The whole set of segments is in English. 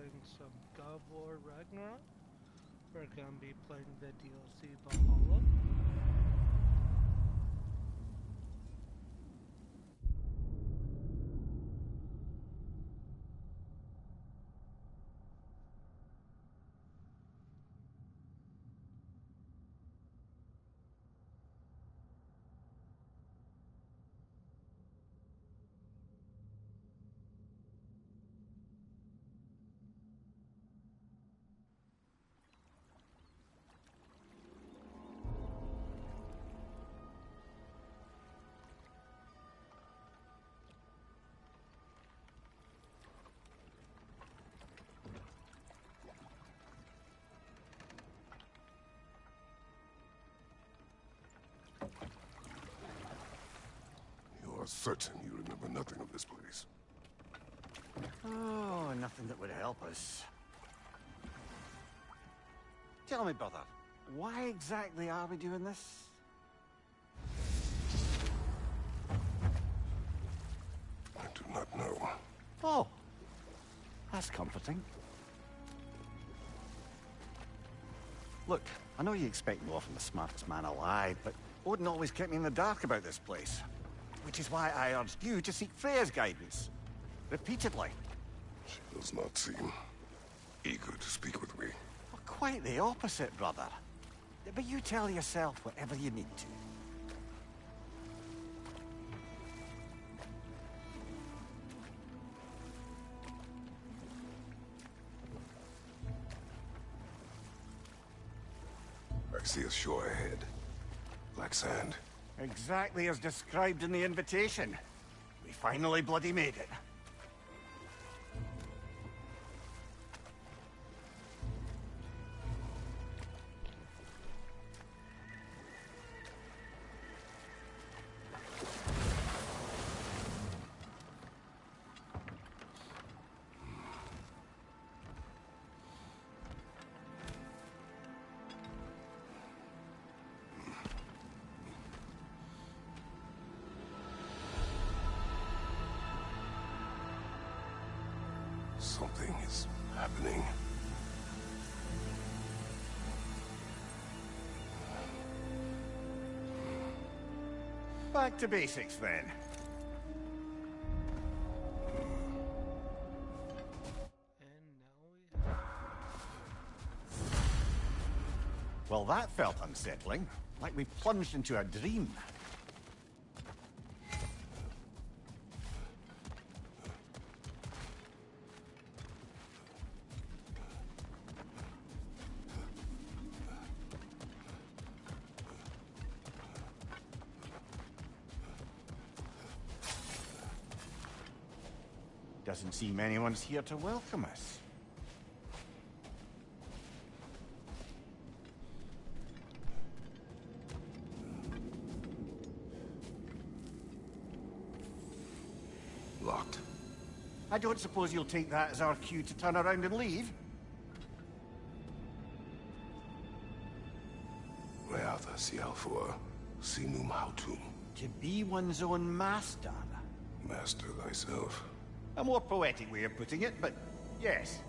playing some WAR Ragnarok. We're gonna be playing the DLC Valhalla. Certain you remember nothing of this place. Oh, nothing that would help us. Tell me, brother, why exactly are we doing this? I do not know. Oh, that's comforting. Look, I know you expect more from the smartest man alive, but Odin always kept me in the dark about this place. Which is why I urged you to seek Freya's guidance. Repeatedly. She does not seem eager to speak with me. Well, quite the opposite, brother. But you tell yourself whatever you need to. I see a shore ahead. Black sand. Exactly as described in the invitation. We finally bloody made it. Something is happening. Back to basics, then. And now we have... Well, that felt unsettling. Like we plunged into a dream. Doesn't seem anyone's here to welcome us. Locked. I don't suppose you'll take that as our cue to turn around and leave? Reatha Sialfua, Sinum Hautum. To be one's own master. Master thyself. A more poetic way of putting it, but yes.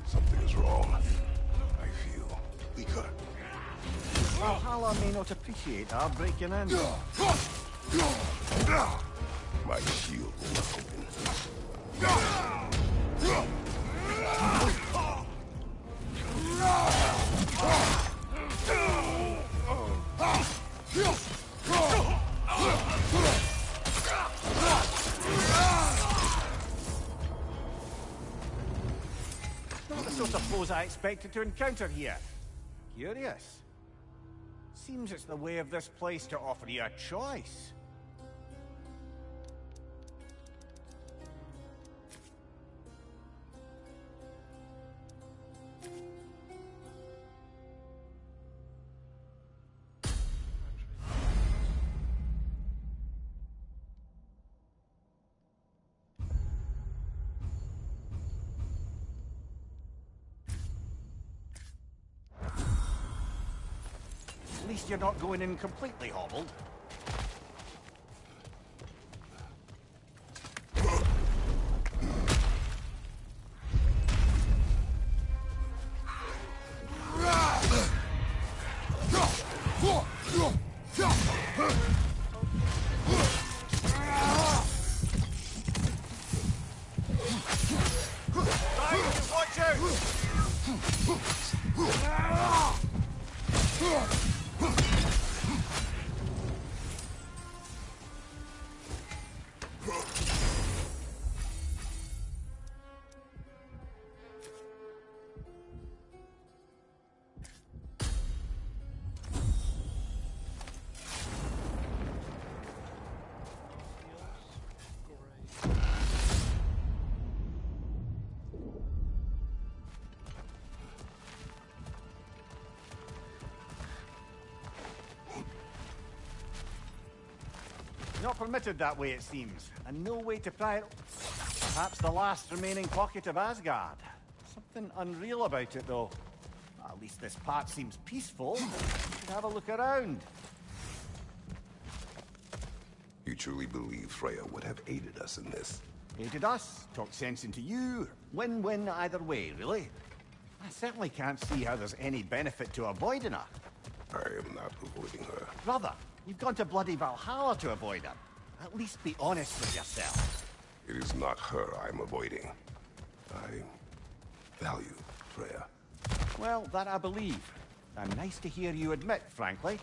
Something is wrong. I feel weaker. Valhalla may not appreciate our breaking in. My shield will not open. Not the sort of foes I expected to encounter here. Curious. Seems it's the way of this place to offer you a choice. At least you're not going in completely hobbled. Watch out! Feels great. Not permitted that way, it seems. And no way to pry it. Perhaps the last remaining pocket of Asgard. Something unreal about it, though. At least this part seems peaceful. You should have a look around. You truly believe Freya would have aided us in this? Aided us, talked sense into you. Win-win either way, really. I certainly can't see how there's any benefit to avoiding her. I am not avoiding her. Brother, you've gone to bloody Valhalla to avoid her. At least be honest with yourself. It is not her I'm avoiding. I value Freya. Well, that I believe. And nice to hear you admit, frankly.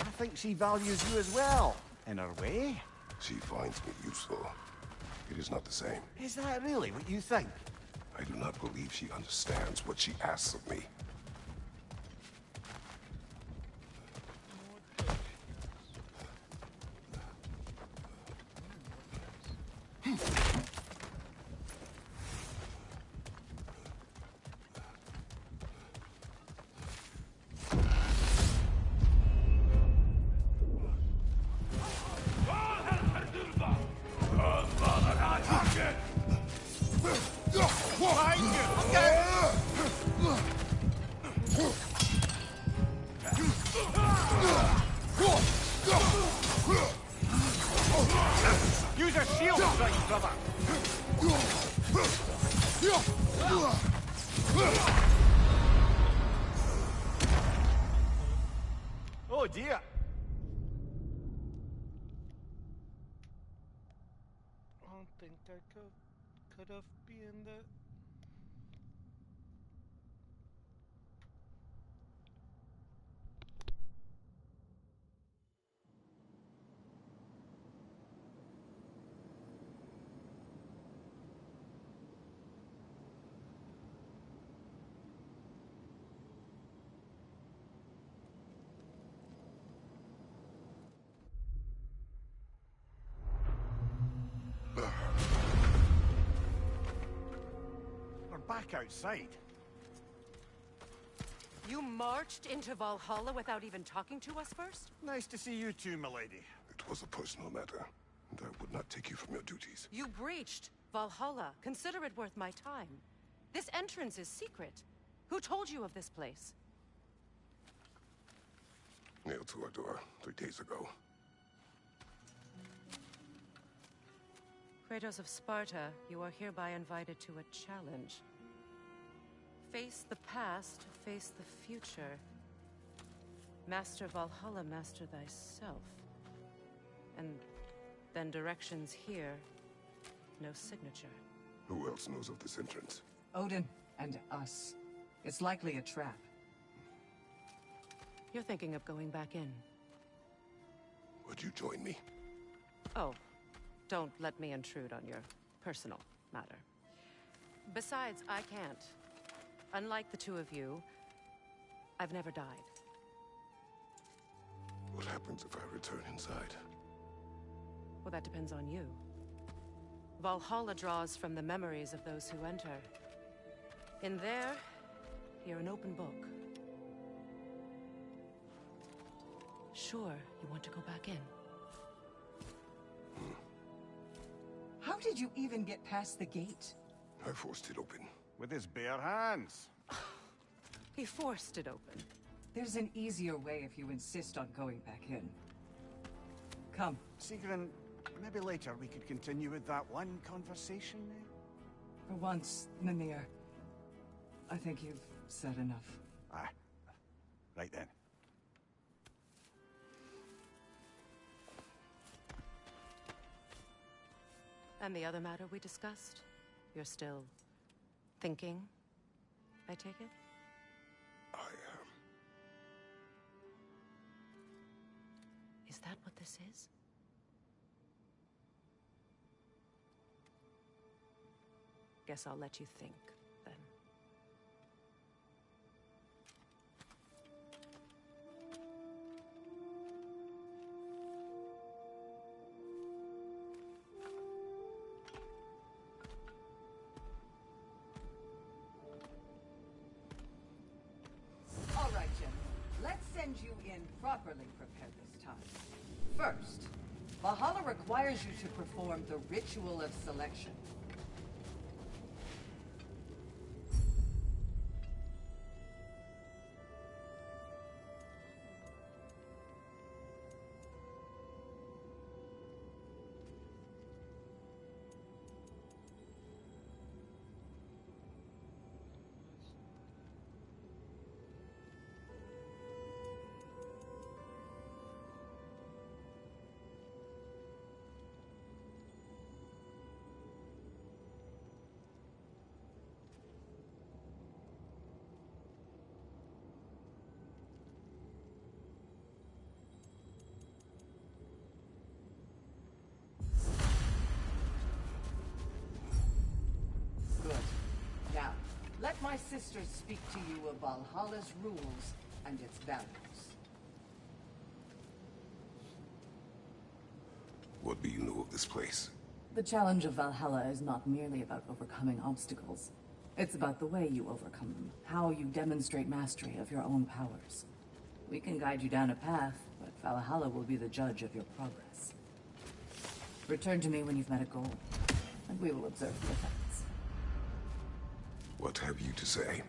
I think she values you as well, in her way. She finds me useful. It is not the same. Is that really what you think? I do not believe she understands what she asks of me. Use a shield strike, brother! Oh dear! I don't think I could have been that. We're back outside. You marched into Valhalla without even talking to us first? Nice to see you too, milady. It was a personal matter, and I would not take you from your duties. You breached Valhalla. Consider it worth my time. This entrance is secret. Who told you of this place? Nailed to our door 3 days ago. Kratos of Sparta, you are hereby invited to a challenge. Face the past, face the future. Master Valhalla, master thyself. And then directions here, no signature. Who else knows of this entrance? Odin and us. It's likely a trap. You're thinking of going back in. Would you join me? Oh, don't let me intrude on your personal matter. Besides, I can't. Unlike the two of you, I've never died. What happens if I return inside? Well, that depends on you. Valhalla draws from the memories of those who enter. In there, you're an open book. Sure, you want to go back in. How did you even get past the gate? I forced it open. With his bare hands. He forced it open. There's an easier way if you insist on going back in. Come. Sigrun, maybe later we could continue with that one conversation, eh? For once, Mimir, I think you've said enough. Aye. Right then. And the other matter we discussed? You're still thinking, I take it? I am. Is that what this is? Guess I'll let you think, then. All right, Jim. Let's send you in properly prepared this time. First, Valhalla requires you to perform the ritual of selection. Good. Now, let my sisters speak to you of Valhalla's rules and its values. What do you know of this place? The challenge of Valhalla is not merely about overcoming obstacles. It's about the way you overcome them, how you demonstrate mastery of your own powers. We can guide you down a path, but Valhalla will be the judge of your progress. Return to me when you've met a goal, and we will observe the effects. What have you to say?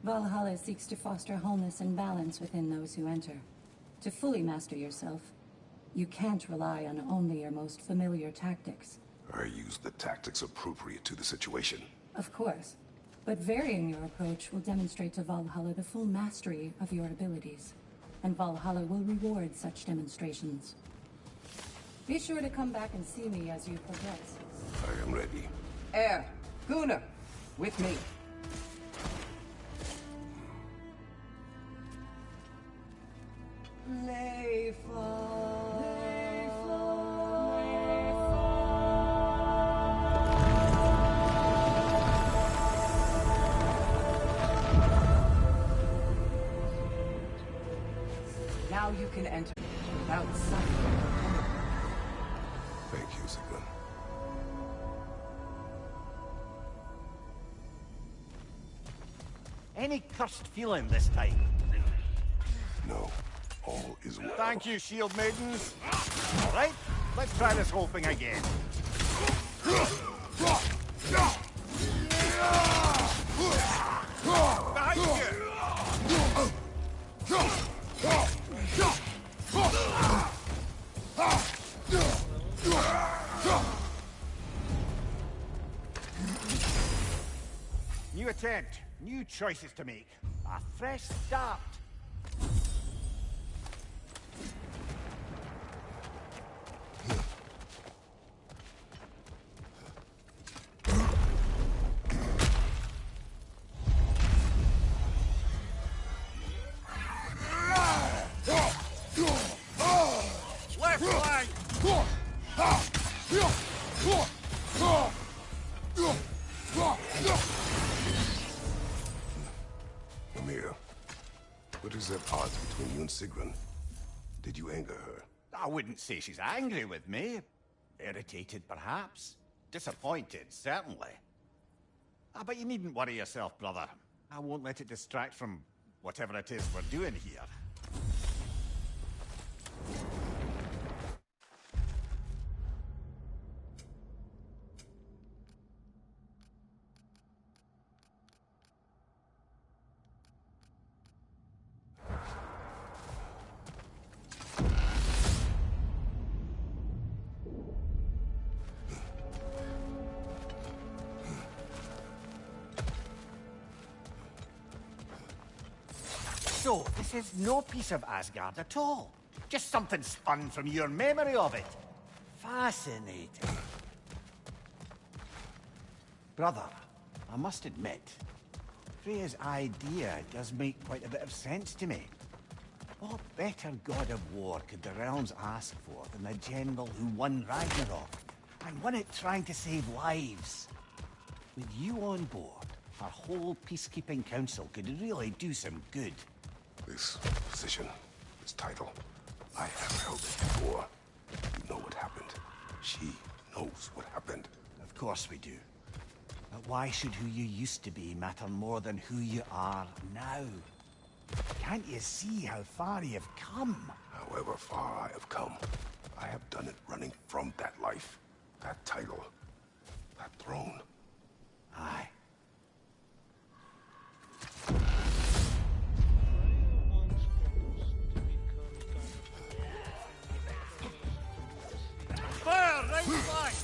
Valhalla seeks to foster wholeness and balance within those who enter. To fully master yourself, you can't rely on only your most familiar tactics. I use the tactics appropriate to the situation. Of course, but varying your approach will demonstrate to Valhalla the full mastery of your abilities, and Valhalla will reward such demonstrations. Be sure to come back and see me as you progress. I am ready. Air, Gunnar, with me. Now you can enter without suffering. Thank you, Sigrun. Any cursed feeling this time? No, all is well. Thank you, shield maidens. All right, let's try this whole thing again. Behind you! New attempt, new choices to make. A fresh start. Left flank! Amir, what is at odds between you and Sigrun? Did you anger her? I wouldn't say she's angry with me. Irritated, perhaps. Disappointed, certainly. But you needn't worry yourself, brother. I won't let it distract from whatever it is we're doing here. So, this is no piece of Asgard at all. Just something spun from your memory of it. Fascinating. Brother, I must admit, Freya's idea does make quite a bit of sense to me. What better god of war could the realms ask for than the general who won Ragnarok, and won it trying to save lives? With you on board, our whole peacekeeping council could really do some good. This position, this title, I have held it before. You know what happened. She knows what happened. Of course we do. But why should who you used to be matter more than who you are now? Can't you see how far you've come? However far I have come, I have done it running from that life, that title, that throne. Aye. Fire! Right flank!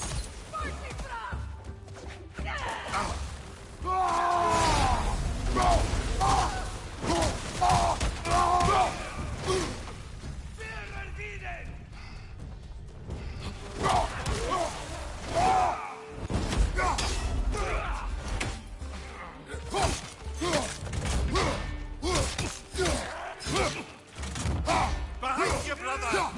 Behind you, brother!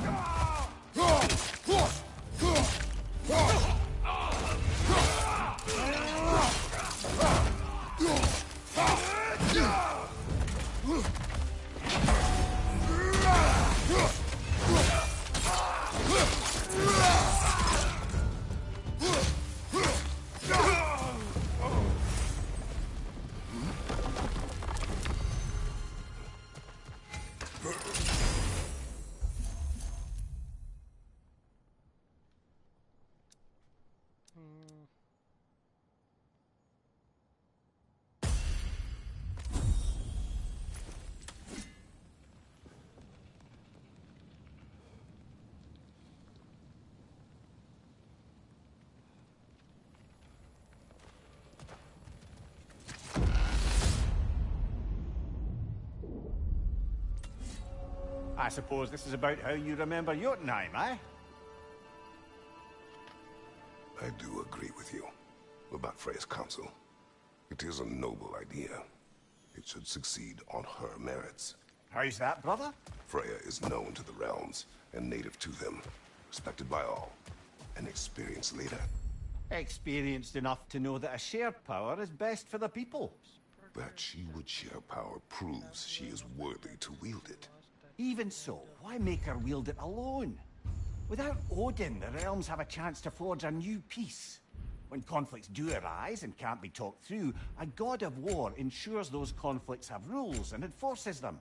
I suppose this is about how you remember Jotunheim, eh? I do agree with you about Freya's council. It is a noble idea. It should succeed on her merits. How's that, brother? Freya is known to the realms and native to them, respected by all, an experienced leader. Experienced enough to know that a shared power is best for the people. That she would share power proves she is worthy to wield it. Even so, why make her wield it alone? Without Odin, the realms have a chance to forge a new peace. When conflicts do arise and can't be talked through, a god of war ensures those conflicts have rules and enforces them.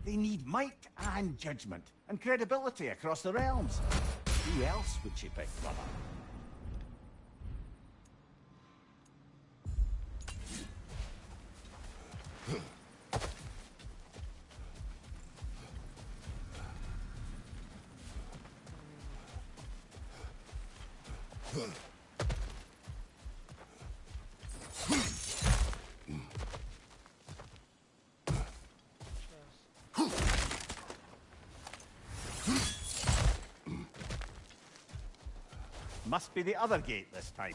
They need might and judgment, and credibility across the realms. Who else would she pick, brother? Must be the other gate this time.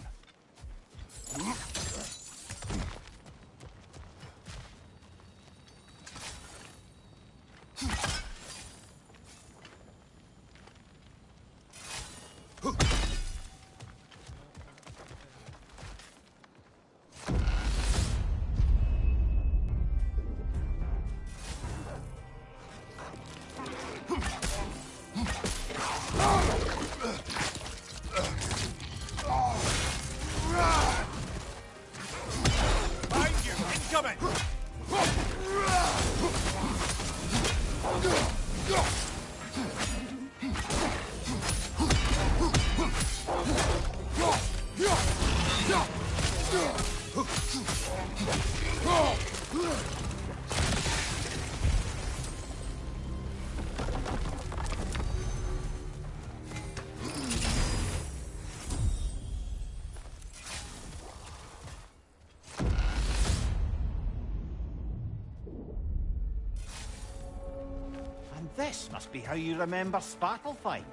This must be how you remember Svartalfheim.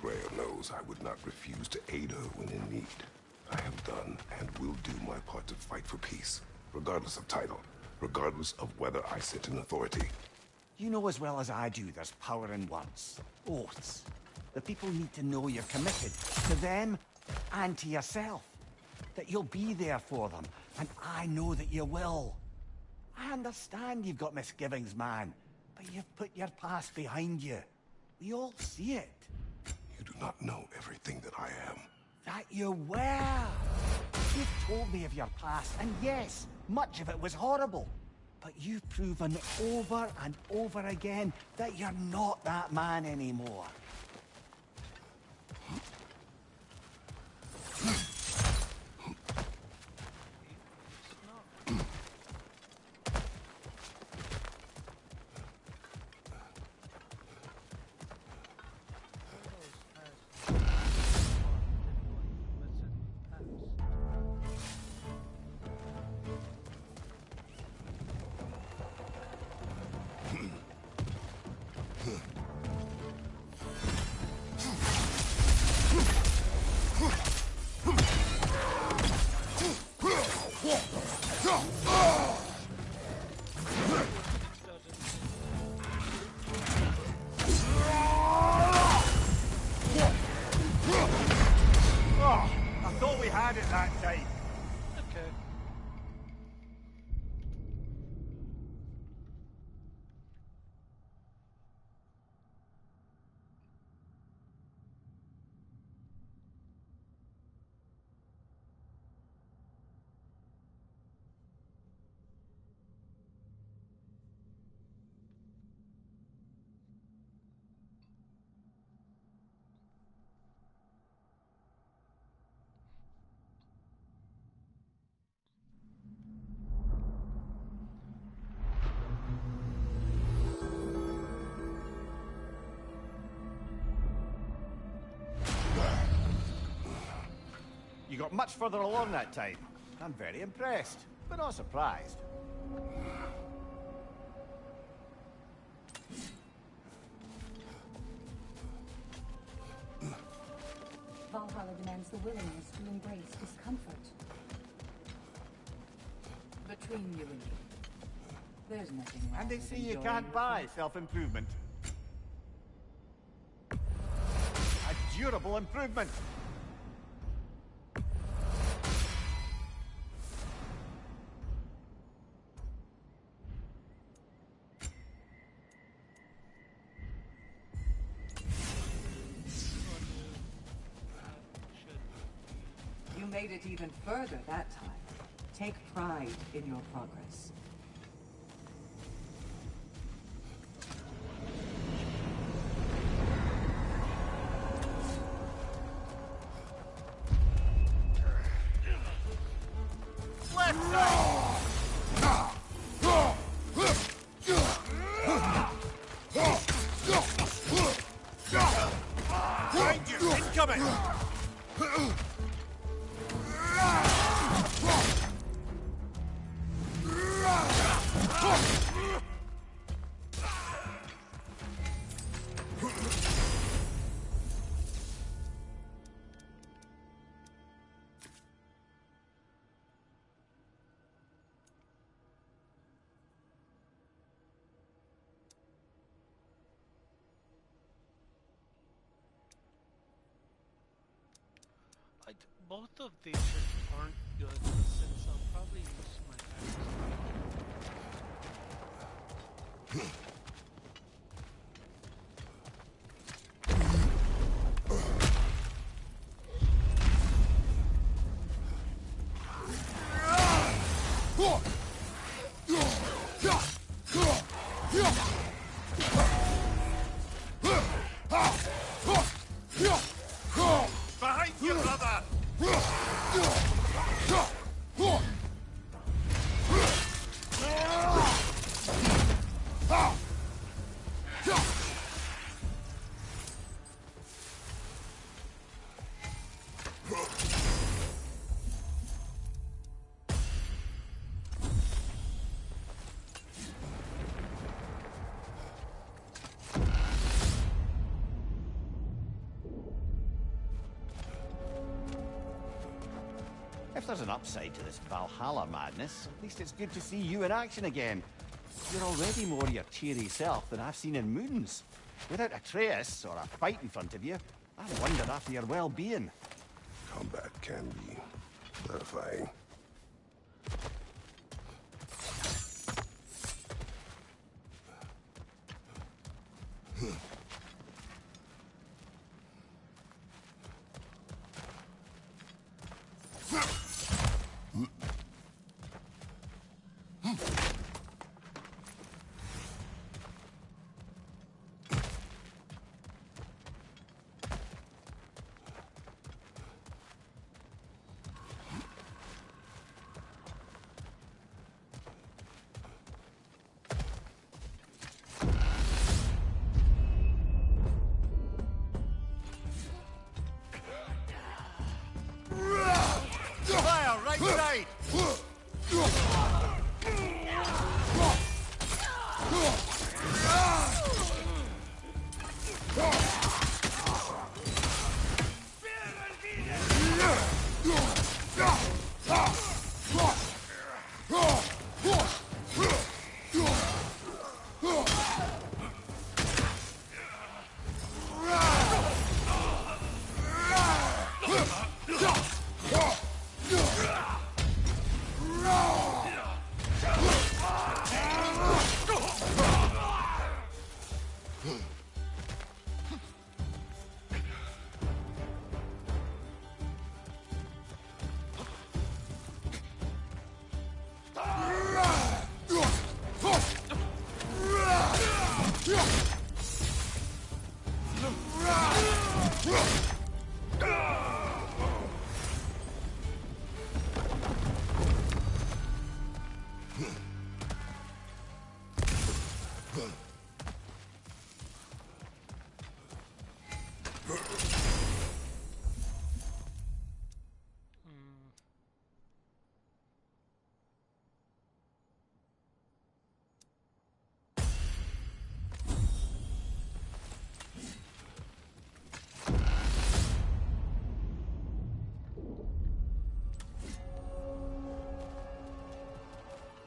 Freya knows I would not refuse to aid her when in need. I have done and will do my part to fight for peace, regardless of title, regardless of whether I sit in authority. You know as well as I do there's power in words. Oaths. The people need to know you're committed to them and to yourself. That you'll be there for them, and I know that you will. I understand you've got misgivings, man, but you've put your past behind you. We all see it. You do not know everything that I am. That you were. You've told me of your past, and yes, much of it was horrible. But you've proven over and over again that you're not that man anymore. You got much further along that time. I'm very impressed, but not surprised. Valhalla demands the willingness to embrace discomfort. Between you and me, there's nothing wrong And they with say you enjoying can't buy self-improvement. A durable improvement. You made it even further that time. Take pride in your progress. Incoming! Both of these aren't good, since I'll probably use my axe. Behind you, brother! there's an upside to this Valhalla madness, at least it's good to see you in action again. You're already more your cheery self than I've seen in moons. Without a trace or a fight in front of you, I wonder after your well-being. Combat can be clarifying. Fire, right side!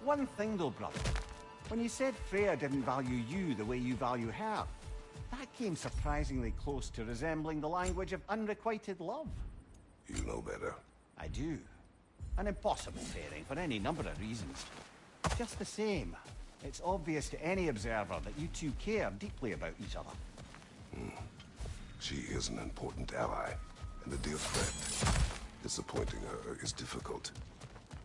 One thing though, brother. When you said Freya didn't value you the way you value her, that came surprisingly close to resembling the language of unrequited love. You know better. I do. An impossible pairing for any number of reasons. Just the same, it's obvious to any observer that you two care deeply about each other. She is an important ally, and a dear friend. Disappointing her is difficult.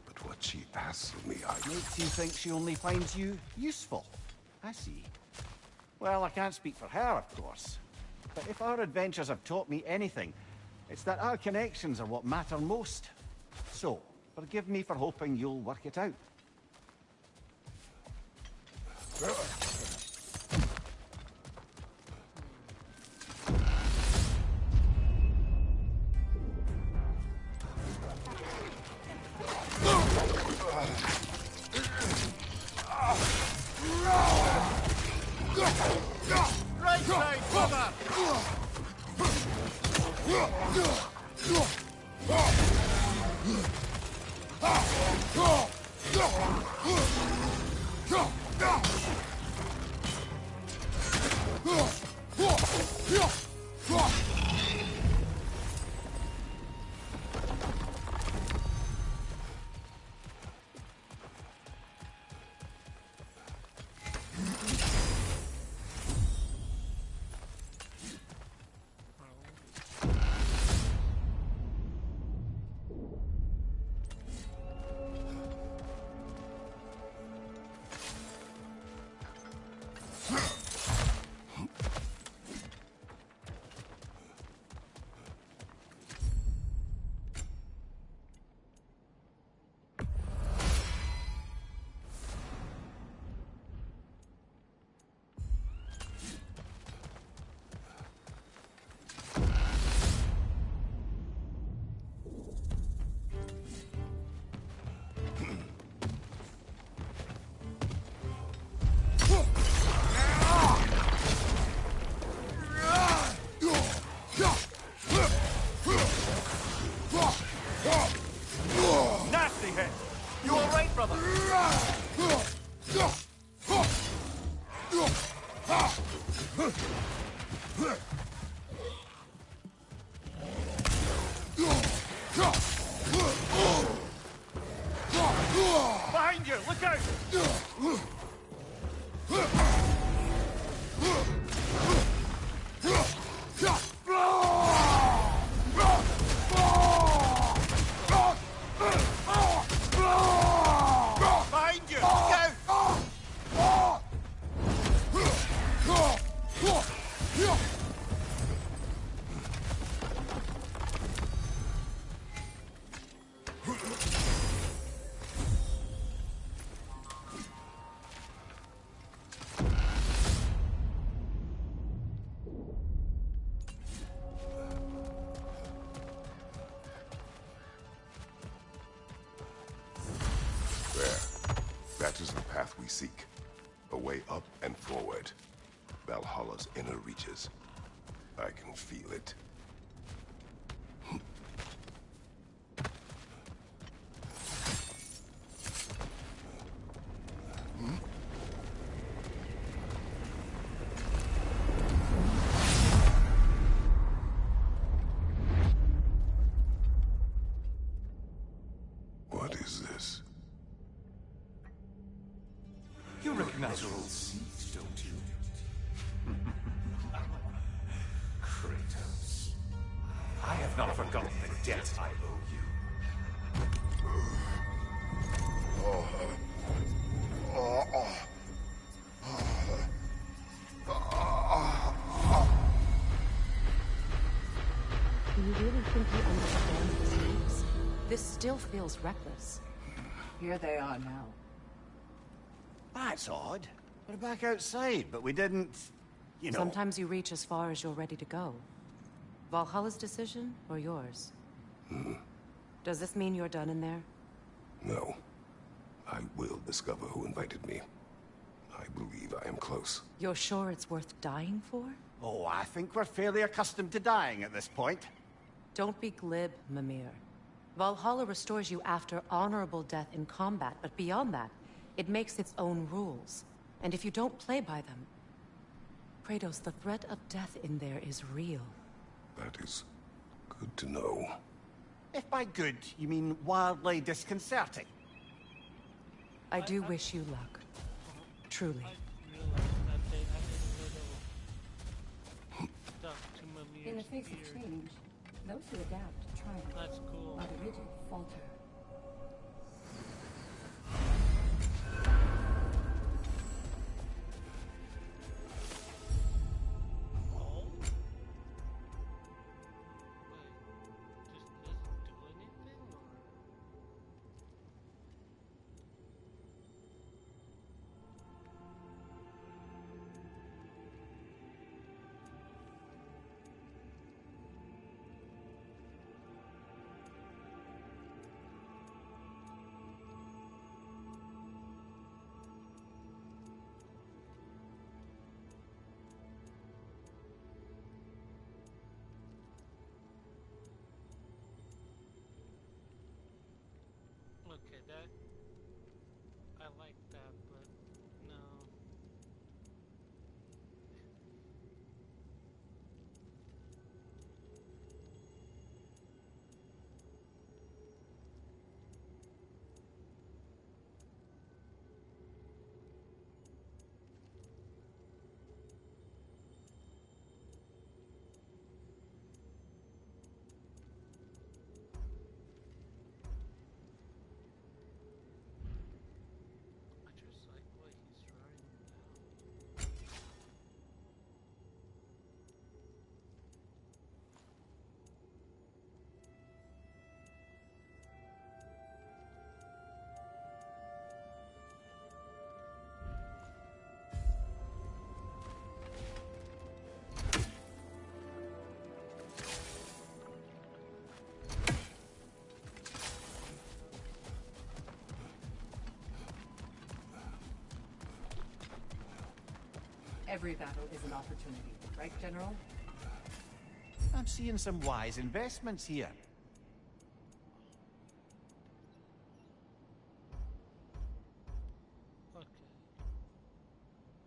But what she asks of me, Makes you think she only finds you useful. I see. Well, I can't speak for her, of course. But if our adventures have taught me anything, it's that our connections are what matter most. So, forgive me for hoping you'll work it out. Right side, cover! Behind you! Look out! Behind you! Look out! That is the path we seek. A way up and forward. Valhalla's inner reaches. I can feel it. What is this? You recognize your old seeds, don't you? Kratos. I have not forgotten the debt I owe you. Do you really think you understand the stakes? This still feels reckless. Here they are now. That's odd. We're back outside, but we didn't... You know... Sometimes you reach as far as you're ready to go. Valhalla's decision, or yours? Does this mean you're done in there? No. I will discover who invited me. I believe I am close. You're sure it's worth dying for? Oh, I think we're fairly accustomed to dying at this point. Don't be glib, Mimir. Valhalla restores you after honorable death in combat, but beyond that, it makes its own rules. And if you don't play by them... Kratos, the threat of death in there is real. That is good to know. If by good, you mean wildly disconcerting. I do wish you luck. Truly. I realized that they added a little stuff to Mimir's In the face of beard. change, those who adapt triumph, That's cool. while the rigid falter. Oh? Wait, just doesn't do anything, or? Okay, that... I like that, but no. I just like what he's writing now. Every battle is an opportunity, right, General? I'm seeing some wise investments here. Okay.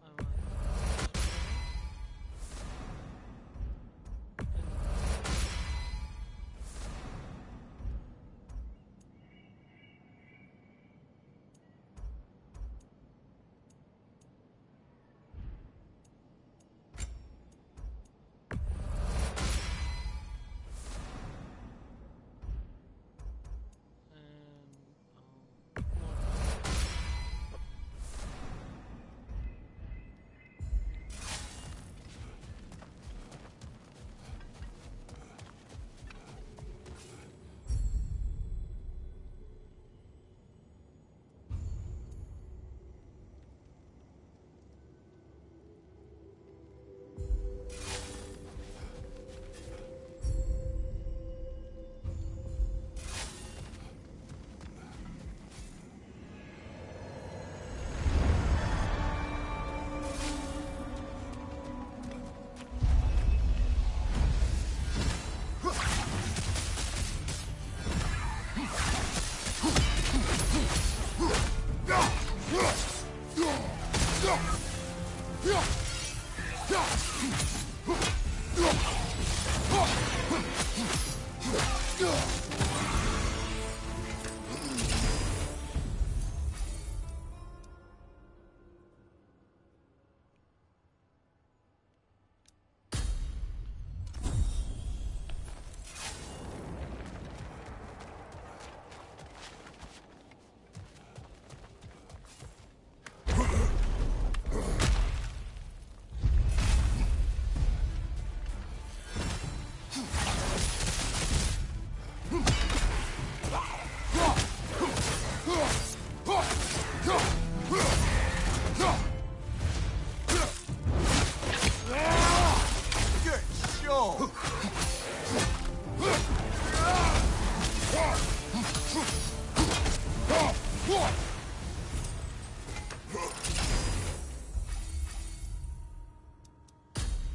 I like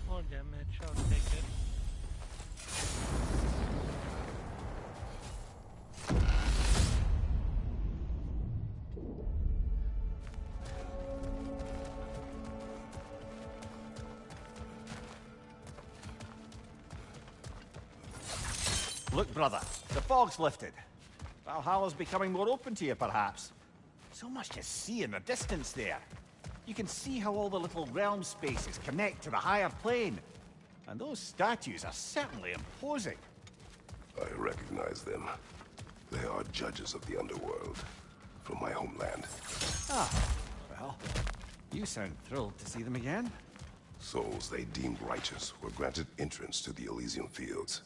More damage, I'll take it. Look, brother, the fog's lifted. Valhalla's becoming more open to you, perhaps. So much to see in the distance there. You can see how all the little realm spaces connect to the higher plane. And those statues are certainly imposing. I recognize them. They are judges of the underworld, from my homeland. Ah, well, you sound thrilled to see them again. Souls they deemed righteous were granted entrance to the Elysium Fields.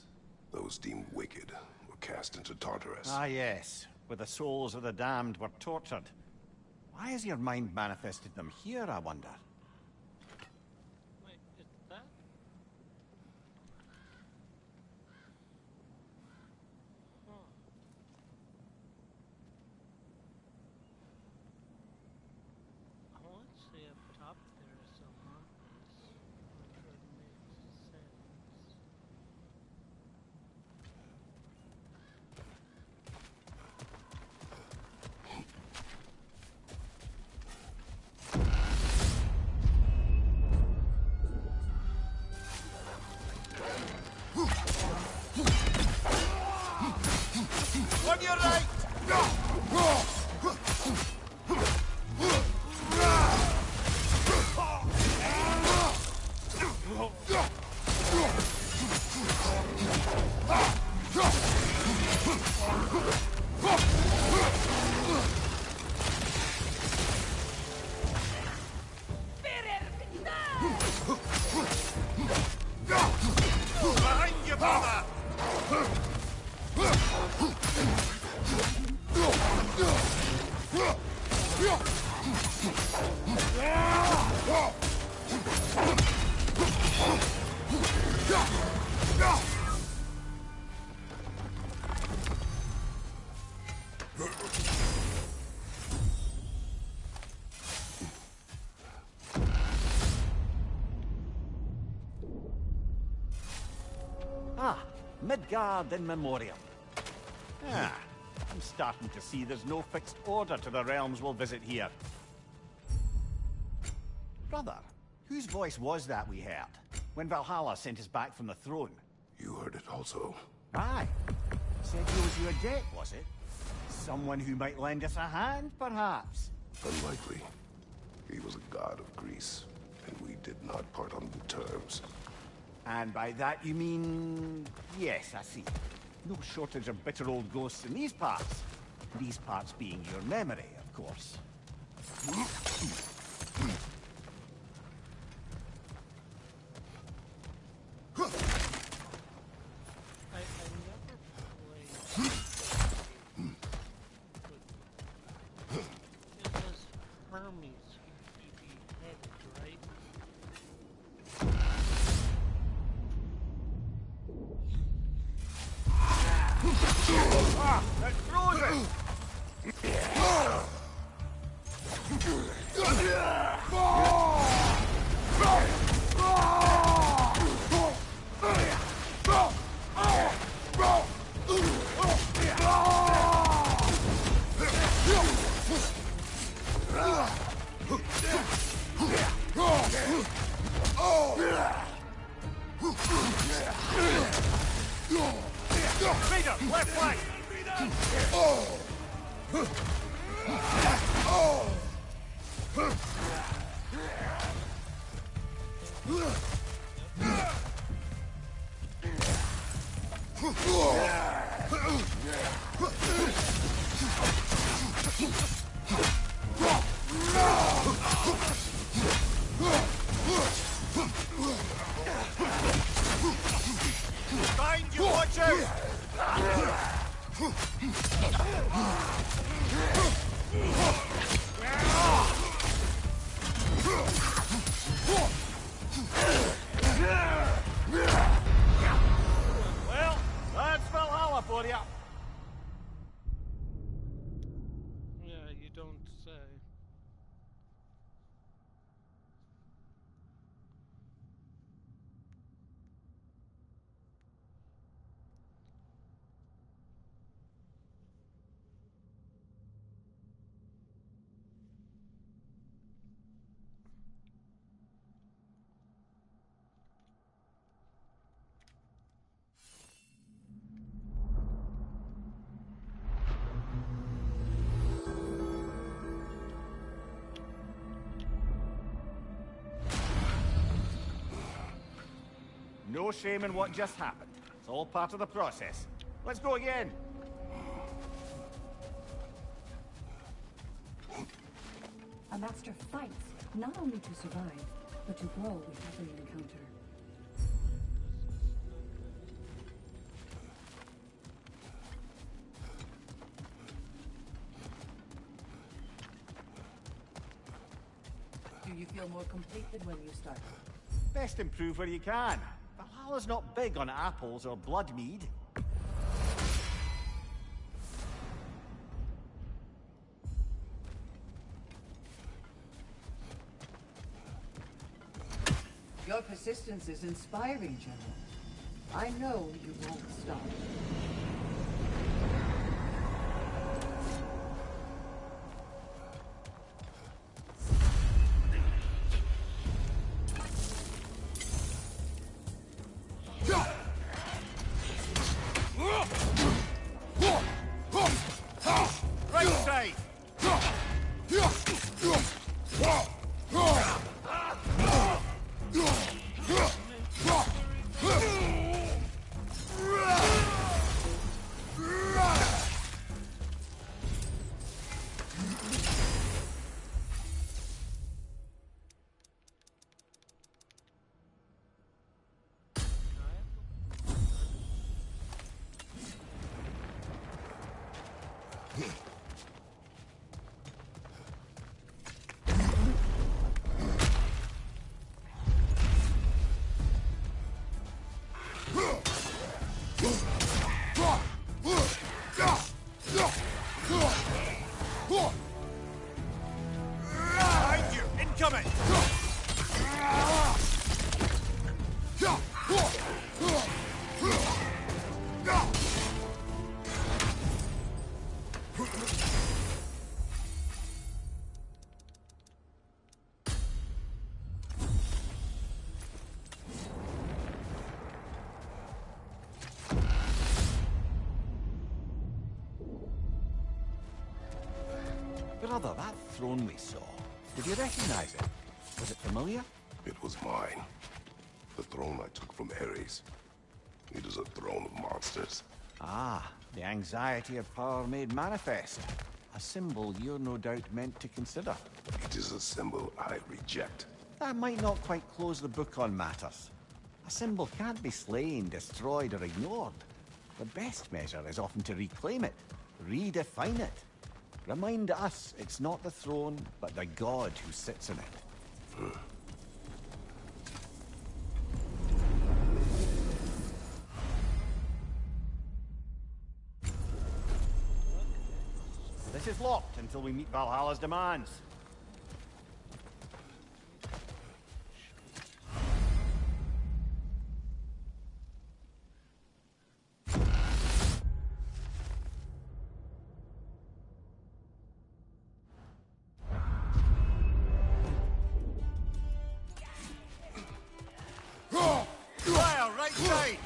Those deemed wicked were cast into Tartarus. Ah, yes, where the souls of the damned were tortured. Why has your mind manifested them here, I wonder? Wait, is that? Huh. I want to see up top there is some mountains. I'm sure it makes sense. On your right! Behind you, brother! Ah, Midgard in memoriam. Ah, I'm starting to see there's no fixed order to the realms we'll visit here. Brother, whose voice was that we heard when Valhalla sent us back from the throne? You heard it also. Aye. Said he owes you a debt, was it? Someone who might lend us a hand, perhaps? Unlikely. He was a god of Greece, and we did not part on good terms. And by that you mean... Yes, I see. No shortage of bitter old ghosts in these parts. These parts being your memory, of course. I never played. It was Hermes who beheaded, right? Ah, that's frozen! Ranger, left flank! Behind you, watch out! Well, that's Valhalla for you. Yeah, you don't say. No shame in what just happened. It's all part of the process. Let's go again. A master fights not only to survive, but to grow with every encounter. Do you feel more complete than when you started? Best improve where you can. Valhalla's not big on apples or blood mead. Your persistence is inspiring, General. I know you won't stop. Right side! Behind you! Incoming! Brother, that throne we saw, did you recognize it? Was it familiar? It was mine. The throne I took from Ares. It is a throne of monsters. Ah, the anxiety of power made manifest. A symbol you're no doubt meant to consider. It is a symbol I reject. That might not quite close the book on matters. A symbol can't be slain, destroyed, or ignored. The best measure is often to reclaim it, redefine it. Remind us it's not the throne, but the god who sits in it. This is locked until we meet Valhalla's demands. Fire, right side!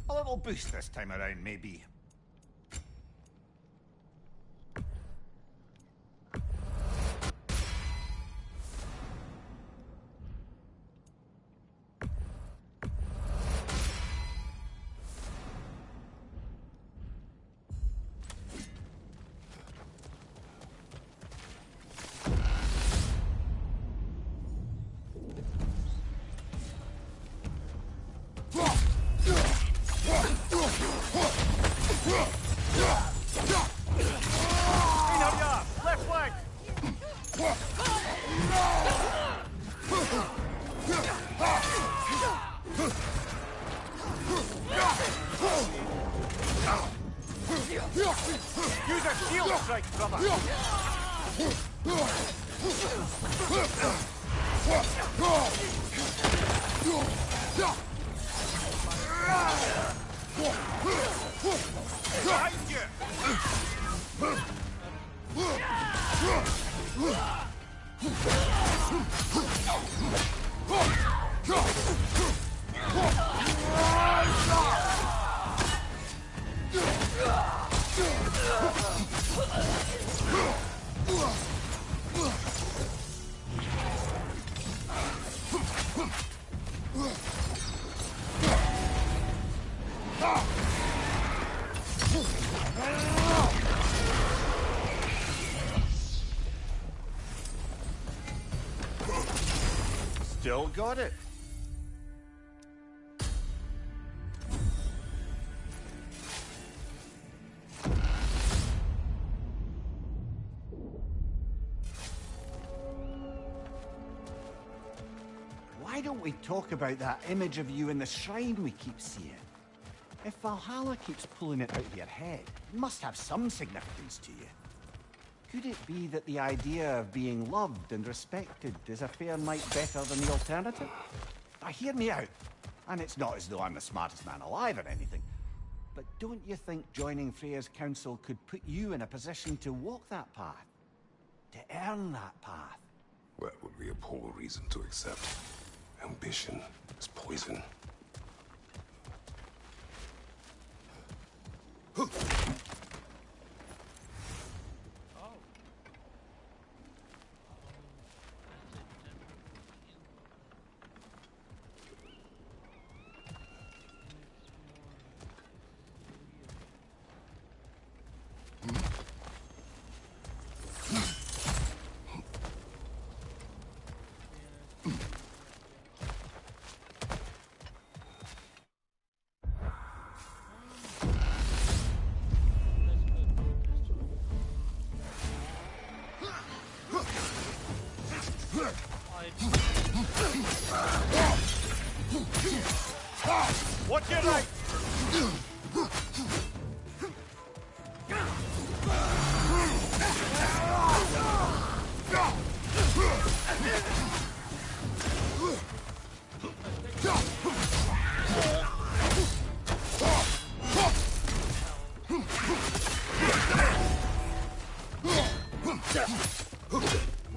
A little boost this time around, maybe. Use a shield strike, brother! Behind you! Still got it. Why don't we talk about that image of you in the shrine we keep seeing? If Valhalla keeps pulling it out of your head, it must have some significance to you. Could it be that the idea of being loved and respected is a fair mite better than the alternative? Now, hear me out. And it's not as though I'm the smartest man alive or anything. But don't you think joining Freya's council could put you in a position to walk that path? To earn that path? That would be a poor reason to accept. Ambition is poison. Watch your right!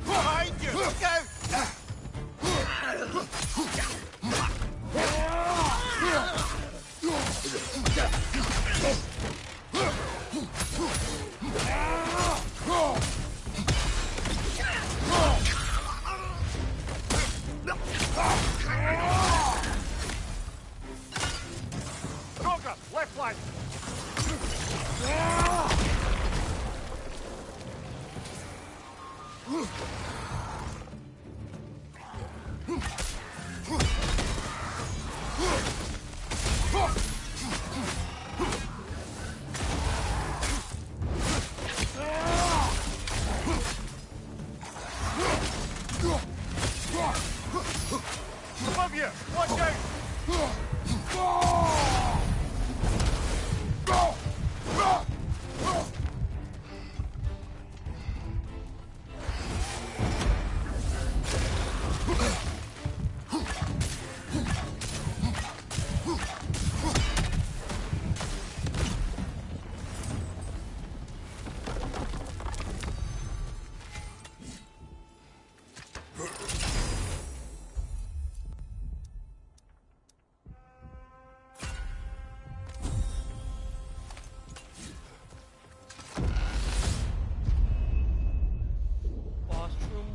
Behind you! Look out!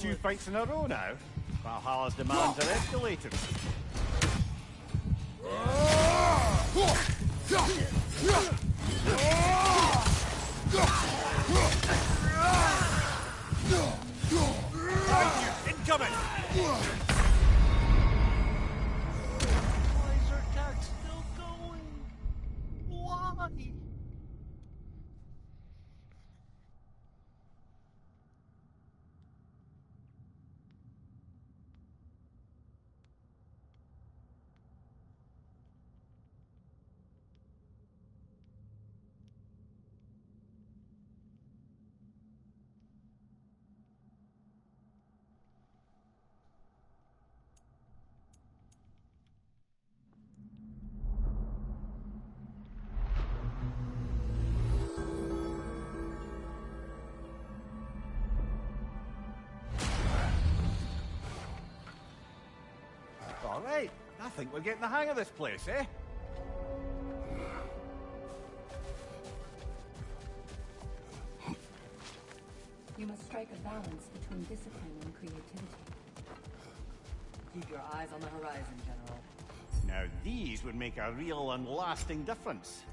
2 fights in a row now. Valhalla's demands are escalating. Incoming! Why is our attack still going? Why? All right, I think we're getting the hang of this place, eh? You must strike a balance between discipline and creativity. Keep your eyes on the horizon, General. Now these would make a real and lasting difference.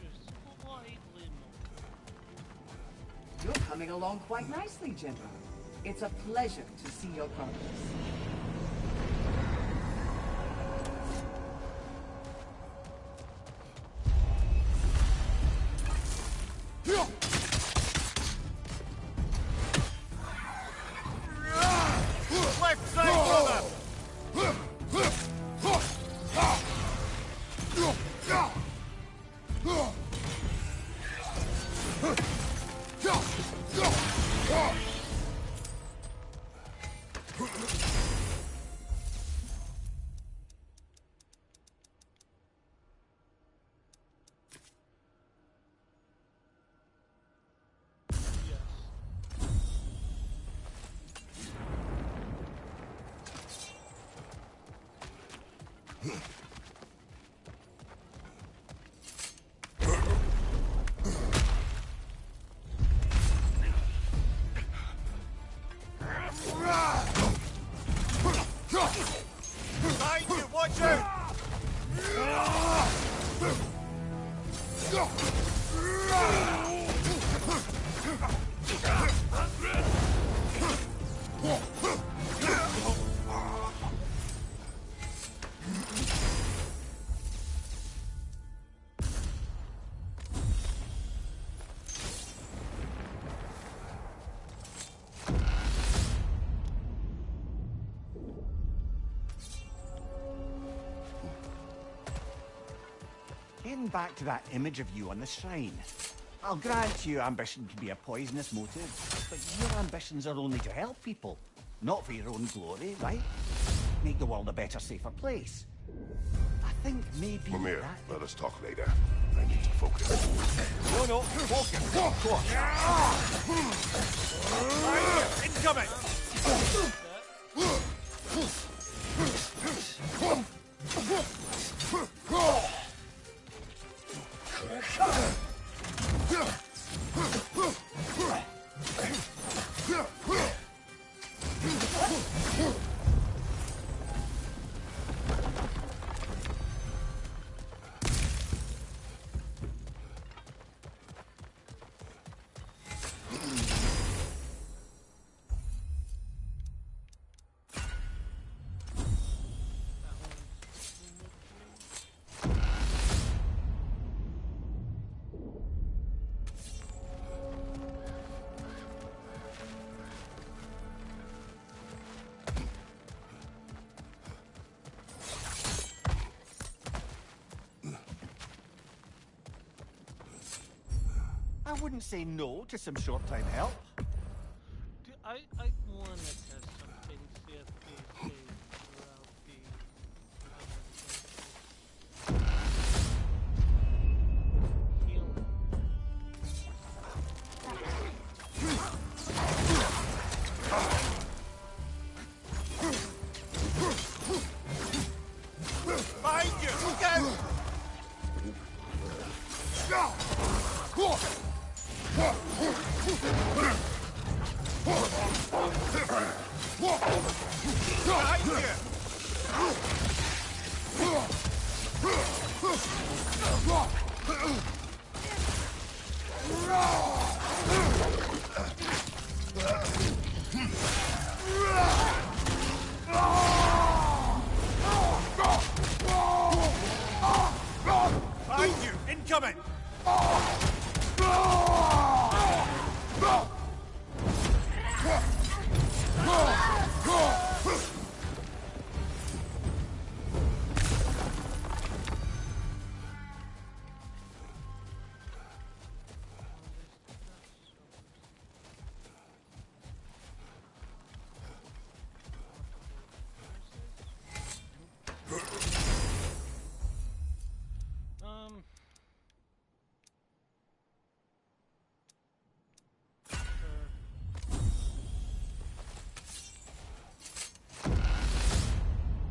Just slightly more. You're coming along quite nicely, General. It's a pleasure to see your progress. Left side, brother! Behind you, watch out! Getting back to that image of you on the shrine. I'll grant you ambition can be a poisonous motive, but your ambitions are only to help people, not for your own glory, right? Make the world a better, safer place. I think maybe Mimir, that... let us talk later. I need to focus. No, focus. Go on. Incoming! I wouldn't say no to some short-time help. I want to test something, see if they stay throughout the healing. Behind you! Behind you! Incoming!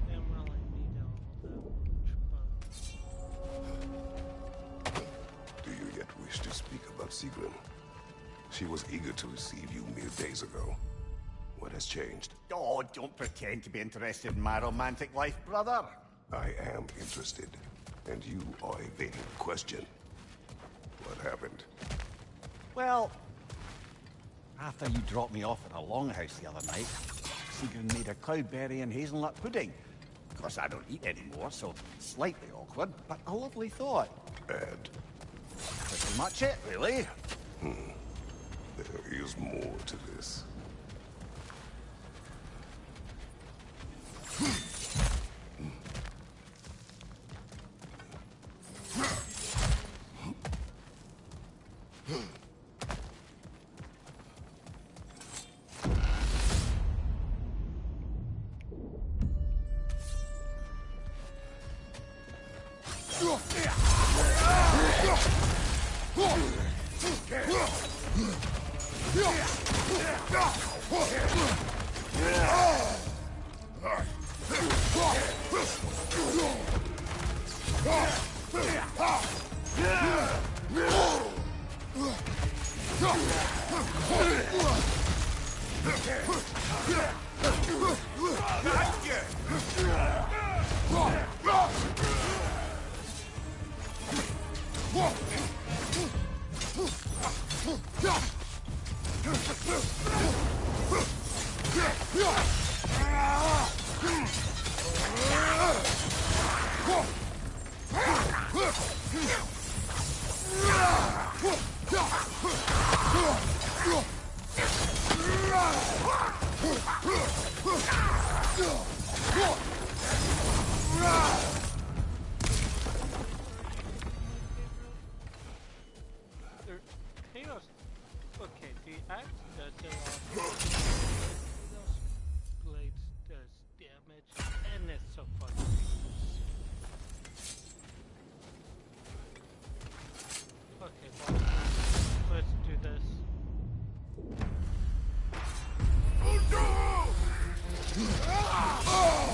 Didn't really need all that much, but Do you yet wish to speak about Sigrun? She was eager to receive you mere days ago. What has changed? Oh, don't pretend to be interested in my romantic life, brother. I am interested, and you are evading the question. What happened? Well, after you dropped me off at a longhouse the other night, Sigrun made a cloudberry and hazelnut pudding. Of course, I don't eat anymore, so slightly awkward, but a lovely thought. And Pretty much it, really. there is more to this. there, chaos. Okay, the axe does a lot. Those blades does damage, and it's so fun to use. Okay, well, let's do this.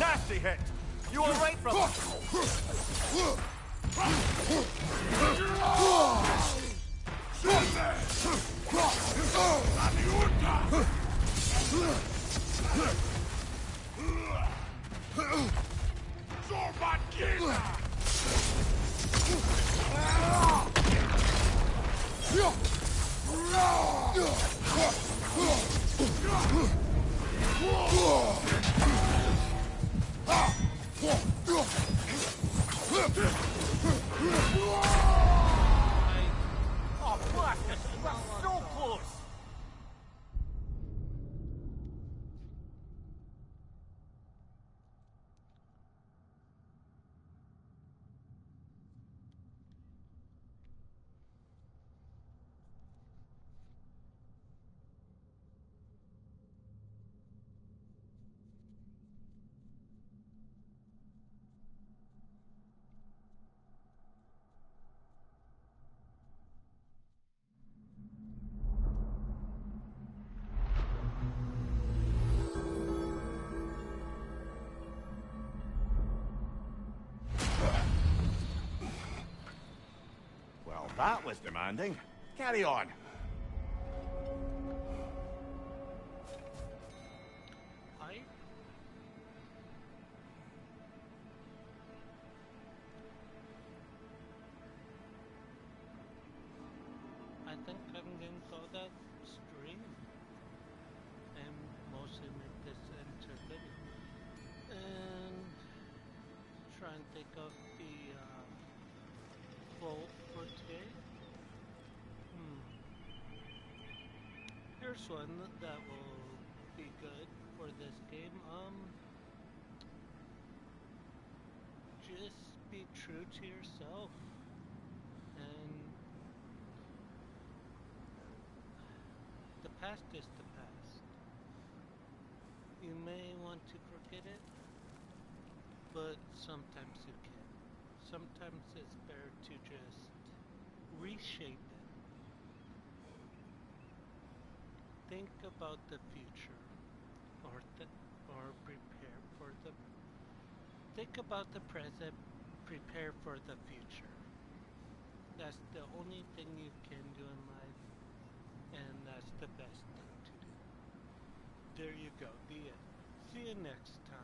Nasty hit! You alright, brother? Oh, blast it! We're so close! Well, that was demanding. Carry on. I think of the quote for today. Here's one that will be good for this game. Just be true to yourself, and the past is the past. You may want to forget it, but sometimes you can. Sometimes it's better to just reshape it. Think about the future, or prepare for the. Think about the present, prepare for the future. That's the only thing you can do in life, and that's the best thing to do. There you go, the end. See you next time.